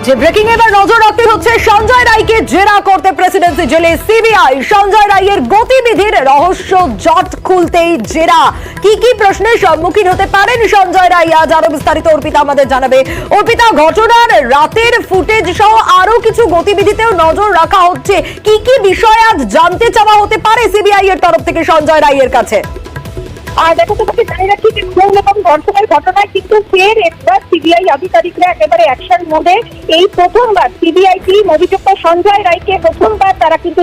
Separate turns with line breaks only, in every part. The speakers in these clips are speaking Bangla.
যে ব্রেকিং এবার নজর রাখতে হচ্ছে সঞ্জয় রায়কে জেরা করতে প্রেসিডেন্সি জেলে সিবিআই। সঞ্জয় রায়ের গতিবিধির রহস্য জট খুলতেই জেরা। কি কি প্রশ্নের সম্মুখীন হতে পারেন সঞ্জয় রায়, আজ আরো বিস্তারিত অর্পিতা আমাদের জানাবে। অর্পিতা, ঘটনার রাতের ফুটেজ সহ আরো কিছু গতিবিধিতেও নজর রাখা হচ্ছে, কি কি বিষয় আজ জানতে চাওয়া হতে পারে সিবিআই এর তরফ থেকে সঞ্জয় রায়ের কাছে?
আর দেখো, তোমাকে জানিয়ে রাখি যে খুন এবং ধর্ষণের ঘটনায় কিন্তু ফের একবার সিবিআই আধিকারিকরা একেবারে অ্যাকশন মোডে। এই প্রথমবার সিবিআই টিম অভিযুক্ত সঞ্জয় রায়কে প্রথমবার তারা কিন্তু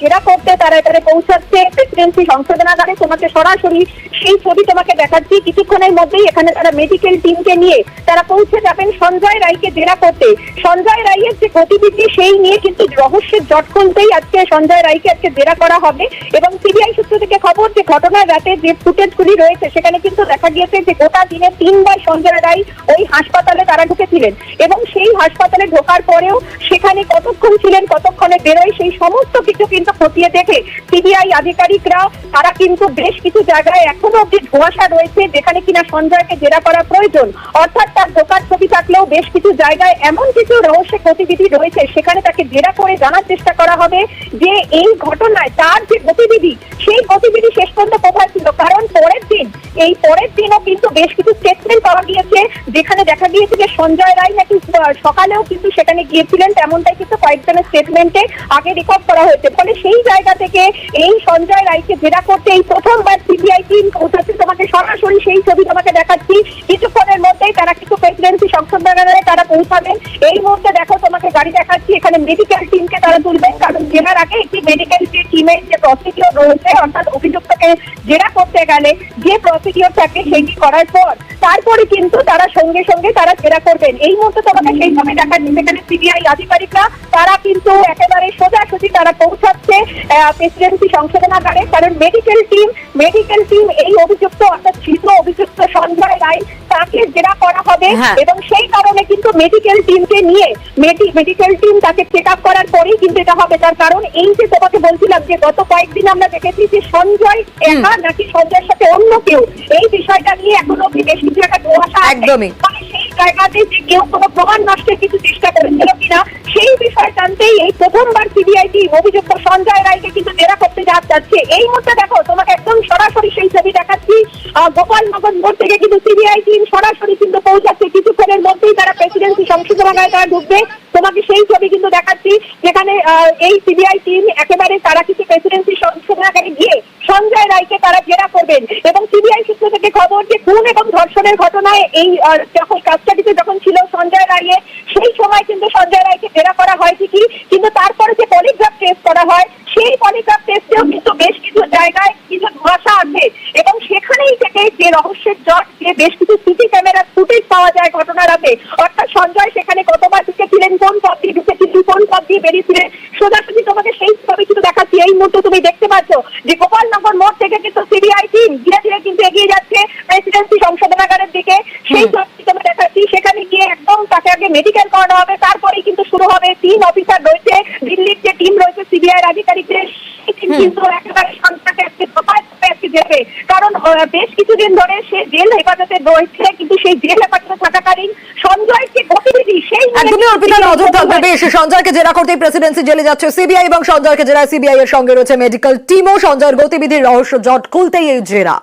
জেরা করতে তারা এবারে পৌঁছাচ্ছে প্রেসিডেন্সি সংশোধনাগারে। তোমাকে সরাসরি সেই ছবি তোমাকে দেখাচ্ছি। কিছুক্ষণের মধ্যেই এখানে তারা মেডিকেল টিমকে নিয়ে তারা পৌঁছে যাবেন সঞ্জয় রায়কে জেরা করতে। সঞ্জয় রায়ের যে গতিবিধি সেই নিয়ে কিন্তু রহস্যের জট খুলতেই আজকে সঞ্জয় রায়কে আজকে জেরা করা হবে। এবং সিবিআই সূত্র থেকে খবর যে ঘটনার রাতে যে ফুটেজগুলি রয়েছে সেখানে কিন্তু দেখা গিয়েছে যে গোটা দিনে 3 বার সঞ্জয় রায় ওই হাসপাতালে তারা ঢুকেছিলেন এবং সেই হাসপাতালে ঢোকার পরেও সেখানে কতক্ষণ ছিলেন, কতক্ষণে বেরোয়, সেই সমস্ত কিছু কিন্তু খতিয়ে দেখে সিবিআই আধিকারিকরা তারা কিন্তু বেশ কিছু জায়গায় এখনো অব্দি ধোঁয়াশা রয়েছে যেখানে কিনা সঞ্জয়কে জেরা করা প্রয়োজন। অর্থাৎ তার ঢোকার ছবি থাকলেও বেশ কিছু জায়গায় এমন কিছু রহস্যের গতিবিধি রয়েছে সেখানে তাকে জেরা করে জানার চেষ্টা করা হবে যে এই ঘটনায় তার যে গতিবিধি সেই গতিবিধি শেষ পর্যন্ত কোথায় ছিল। কারণ পরের দিনও কিন্তু বেশ কিছু স্টেটমেন্ট পাওয়া গিয়েছে যেখানে দেখা গিয়েছে যে সঞ্জয় রায় নাকি সকালেও কিন্তু সেখানে গিয়েছিলেন, তেমনটাই কিন্তু কয়েকজনের স্টেটমেন্টে আগে রেকর্ড করা হয়েছে। ফলে সেই জায়গা থেকে এই সঞ্জয় রায়কে জেরা করতে এই প্রথমবার সিবিআই টিম পৌঁছাচ্ছে। তোমাকে সরাসরি সেই ছবি তোমাকে দেখাচ্ছি। কিছুক্ষণের মধ্যেই তারা কিন্তু প্রেসিডেন্সি সংশোধনাগারে তারা পৌঁছাবেন। এই মুহূর্তে দেখো তোমাকে গাড়ি দেখাচ্ছি, এখানে মেডিকেল টিমকে তারা তুলবেন। কারণ জেরার আগে একটি মেডিকেল টিমের যে প্রসিডিওর রয়েছে, অর্থাৎ অভিযুক্তকে জেরা করতে গেলে যে প্রসিডিওর থাকে সেটি করার পর তারপরে কিন্তু তারা সঙ্গে সঙ্গে তারা জেরা করবেন। এই মুহূর্তে তোমাকে সেই সময় দেখাচ্ছি যেখানে সিবিআই আধিকারিকরা তারা কিন্তু একেবারে সোজাসুজি তারা পৌঁছাচ্ছে প্রেসিডেন্সি সংশোধনাগারে। কারণ মেডিকেল টিম এই অভিযুক্ত অর্থাৎ ধৃত অভিযুক্ত সঞ্জয় রায় তাকে জেরা করা হবে এবং সেই কারণে কিন্তু মেডিকেল টিমকে নিয়ে মেডিকেল টিম তাকে চেক আপ করার পরেই কিন্তু এটা হবে। তার কারণ এই যে তোমাকে বলছিলাম যে গত কয়েকদিন আমরা দেখেছি যে সঞ্জয় একা নাকি সঞ্জয়ের সাথে অন্য কেউ, এই বিষয়টা নিয়ে এখনো বেশ কিছু একটা ধোঁয়াশা একদমই। সেই জায়গাতে যে কেউ কোনো প্রমাণ নষ্টের কিছু চেষ্টা করেছিল কিনা সেই বিষয় জানতেই এই প্রথমবার সিবিআই টিম অভিযুক্ত সঞ্জয় রায়কে কিন্তু জেরা করতে যাচ্ছে। এই মুহূর্তে দেখো তোমাকে একদম সরাসরি সেই ছবি দেখাচ্ছি। গোপালনগর মোড় থেকে কিন্তু সিবিআই টিম সরাসরি কিন্তু পৌঁছাচ্ছে। কিছুক্ষণের মধ্যেই তারা প্রেসিডেন্সি সংশোধনাগারে তারা ঢুকবে। তোমাকে সেই ছবি কিন্তু দেখাচ্ছি যেখানে এই সিবিআই টিম একেবারে তারা কিন্তু প্রেসিডেন্সি সংশোধনাগারে গিয়ে সঞ্জয় রায়কে তারা জেরা করবেন। এবং সিবিআই সূত্র থেকে খবর যে খুন এবং ধর্ষণের ঘটনায় এই যখন কাস্টাডিতে যখন ছিল সঞ্জয় রায়ের সেই সময় কিন্তু সঞ্জয় রায়কে জেরা করা হয় ঠিকই, কিন্তু তারপরে যে পলিগ্রাফ টেস্ট করা হয় সেই পলিগ্রাফ টেস্টেও কিন্তু বেশ কিছু জায়গায় কিছু ধোঁয়াশা আছে এবং সেখানেই থেকে যে রহস্যের জট যে বেশ কিছু সিসি ক্যামেরার ফুটেজ পাওয়া যায় ঘটনার রাতে। অর্থাৎ সঞ্জয় সেখানে কতবার ঢুকেছিলেন, কোন পথ দিয়ে ঢুকেছিলেন, কোন পথ দিয়ে বেরিয়েছিলেন, সোজাসুজি তোমাকে সেই ছবি কিন্তু দেখাচ্ছি। এই মুহূর্তে তুমি দেখতে পাচ্ছ যে গোপালনগর মোড় থেকে কিন্তু সিবিআই টিম ধীরে ধীরে কিন্তু এগিয়ে যাচ্ছে প্রেসিডেন্সি সংশোধনাগারের দিকে। সেই ছবি তোমাকে দেখাচ্ছি। সেখানে গিয়ে একদম তাকে আগে মেডিকেল করানো হবে, তারপরেই কিন্তু শুরু হবে। 3 অফিসার রয়েছে, দিল্লির যে টিম রয়েছে সিবিআই আধিকারিকদের, কিন্তু একেবারে সন্ধ্যাকে আজকে যাবে। কারণ বেশ কিছুদিন ধরে সে জেল হেফাজতে রয়েছে, কিন্তু সেই জেল হেফাজতে থাকাকালীন সঞ্জয়ের যে গতিবিধি সেই
একদমই অর্পিতা নজর থাকবে। বেশ, সঞ্জয়কে জেরা করতে প্রেসিডেন্সি জেলে যাচ্ছে সিবিআই এবং সঞ্জয়কে জেরা সিবিআই এর সঙ্গে রয়েছে মেডিকেল টিমও। সঞ্জয়ের গতিবিধির রহস্য জট খুলতেই এই জেরা।